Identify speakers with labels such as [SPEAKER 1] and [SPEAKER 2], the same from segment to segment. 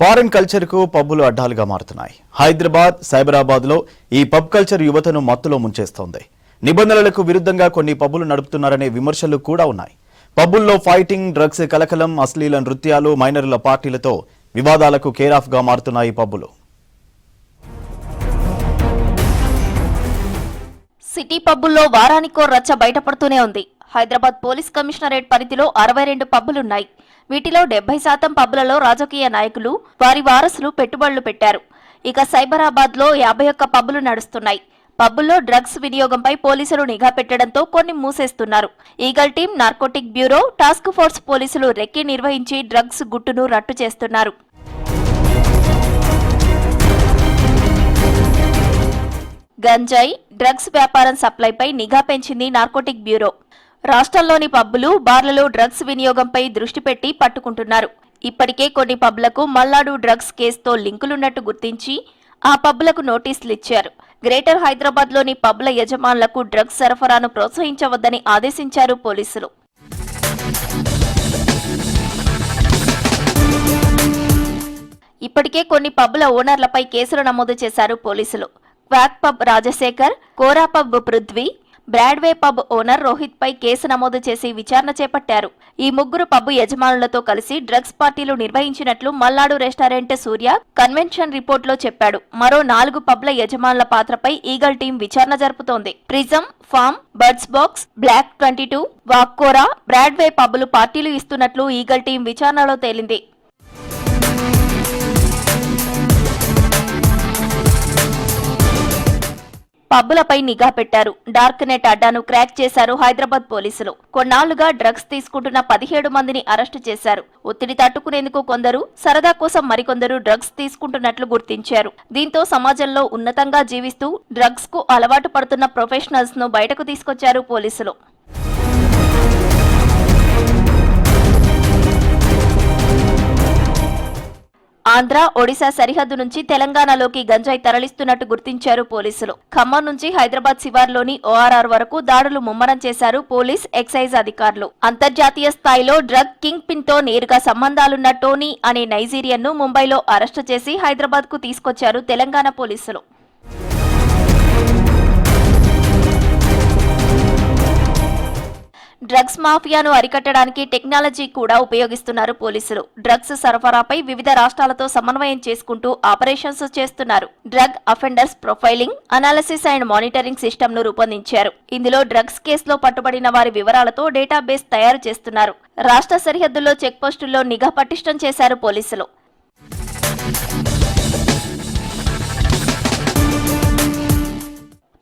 [SPEAKER 1] Foreign culture కు పబ్బులు అడ్డాలుగా మారుతున్నాయి. హైదరాబాద్, సైబరాబాద్ లో ఈ పబ్ కల్చర్ యువతను మత్తులో ముంచేస్తోంది. నిబంధనలకు విరుద్ధంగా కొన్ని పబ్బులు నడుపుతున్నారనే విమర్శలు కూడా ఉన్నాయి. పబ్బుల్లో ఫైటింగ్, డ్రగ్స్ కలకలం, అశ్లీల నృత్యాలు, మైనర్ల పార్టీలతో వివాదాలకు కేరాఫ్ గా మారుతున్నాయి పబ్బులు.
[SPEAKER 2] సిటీ పబ్బుల్లో వారానికో రచ్చ బయటపడుతూనే ఉంది. హైదరాబాద్ పోలీస్ కమిషనరేట్ పరిధిలో 62 పబ్బులున్నాయి. వీటిలో 70% పబ్బులలో రాజకీయ నాయకులు, వారి వారసులు పెట్టుబడులు పెట్టారు. ఇక సైబరాబాద్ లో 51 పబ్బులు నడుస్తున్నాయి. పబ్బుల్లో డ్రగ్స్ వినియోగంపై పోలీసులు నిఘా పెట్టడంతో కొన్ని మూసేస్తున్నారు. Eagle team, narcotic bureau, task force పోలీసులు రెక్కి నిర్వహించి డ్రగ్స్ గుట్టును రట్టు చేస్తున్నారు. గంజాయి, డ్రగ్స్ వ్యాపారం సప్లైపై నిఘా పెంచింది నార్కోటిక్ బ్యూరో. రాష్ట్రంలోని పబ్బులు, బార్లలో డ్రగ్స్ వినియోగంపై దృష్టి పెట్టి పట్టుకుంటున్నారు. ఇప్పటికే కొన్ని పబ్లకు మల్లాడు డ్రగ్స్ కేసుతో లింకులున్నట్టు గుర్తించి ఆ పబ్లకు నోటీసులు ఇచ్చారు. గ్రేటర్ హైదరాబాద్లోని పబ్ల యజమానులకు డ్రగ్స్ సరఫరాను ప్రోత్సహించవద్దని ఆదేశించారు పోలీసులు. ఇప్పటికే కొన్ని పబ్ల ఓనర్లపై కేసులు నమోదు చేశారు పోలీసులు. Kwak pub Rajasekhar, Kora pub Prithvi, Broadway pub owner Rohit పై కేసు నమోదు చేసి విచారణ చేపట్టారు. ఈ ముగ్గురు పబ్ యజమానులతో కలిసి డ్రగ్స్ పార్టీలు నిర్వహించినట్లు మల్లాడు రెస్టారెంట్ సూర్య కన్వెన్షన్ రిపోర్టులో చెప్పాడు. మరో 4 పబ్ల యజమానుల పాత్రపై ఈగల్ టీం విచారణ జరుపుతోంది. Prism, farm, birds box, black 22, వాక్కోరా, బ్రాడ్వే పబ్లు పార్టీలు ఇస్తున్నట్లు ఈగల్ టీం విచారణలో తేలింది. పబ్బులపై నిఘా పెట్టారు. డార్క్ నెట్ అడ్డాను క్రాక్ చేశారు హైదరాబాద్ పోలీసులు. కొన్నాళ్లుగా డ్రగ్స్ తీసుకుంటున్న 17 మందిని అరెస్టు చేశారు. ఒత్తిడి తట్టుకునేందుకు కొందరు, సరదా కోసం మరికొందరు డ్రగ్స్ తీసుకుంటున్నట్లు గుర్తించారు. దీంతో సమాజంలో ఉన్నతంగా జీవిస్తూ డ్రగ్స్ కు అలవాటు పడుతున్న ప్రొఫెషనల్స్ ను బయటకు తీసుకొచ్చారు పోలీసులు. ఆంధ్ర, ఒడిశా సరిహద్దు నుంచి తెలంగాణలోకి గంజాయి తరలిస్తున్నట్టు గుర్తించారు పోలీసులు. ఖమ్మం నుంచి హైదరాబాద్ శివార్లోని ఓఆర్ఆర్ వరకు దాడులు ముమ్మరం చేశారు పోలీస్, ఎక్సైజ్ అధికారులు. అంతర్జాతీయ స్థాయిలో డ్రగ్ కింగ్ పిన్ తో నేరుగా సంబంధాలున్న టోనీ అనే నైజీరియన్ ను ముంబైలో అరెస్టు చేసి హైదరాబాద్ కు తీసుకొచ్చారు తెలంగాణ పోలీసులు. డ్రగ్స్ మాఫియాను అరికట్టడానికి టెక్నాలజీ కూడా ఉపయోగిస్తున్నారు పోలీసులు. డ్రగ్స్ సరఫరాపై వివిధ రాష్ట్రాలతో సమన్వయం చేసుకుంటూ ఆపరేషన్స్ చేస్తున్నారు. Drug offenders profiling, analysis and monitoring system ను రూపొందించారు. ఇందులో డ్రగ్స్ కేసులో పట్టుబడిన వారి వివరాలతో డేటాబేస్ తయారు చేస్తున్నారు. రాష్ట్ర సరిహద్దుల్లో చెక్ పోస్టుల్లో నిఘా పటిష్టం చేశారు పోలీసులు.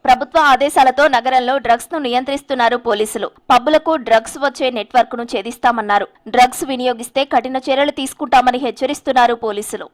[SPEAKER 2] ప్రభుత్వ ఆదేశాలతో నగరంలో డ్రగ్స్ ను నియంత్రిస్తున్నారు పోలీసులు. పబ్బులకు డ్రగ్స్ వచ్చే నెట్వర్క్ ను ఛేదిస్తామన్నారు. డ్రగ్స్ వినియోగిస్తే కఠిన చర్యలు తీసుకుంటామని హెచ్చరిస్తున్నారు పోలీసులు.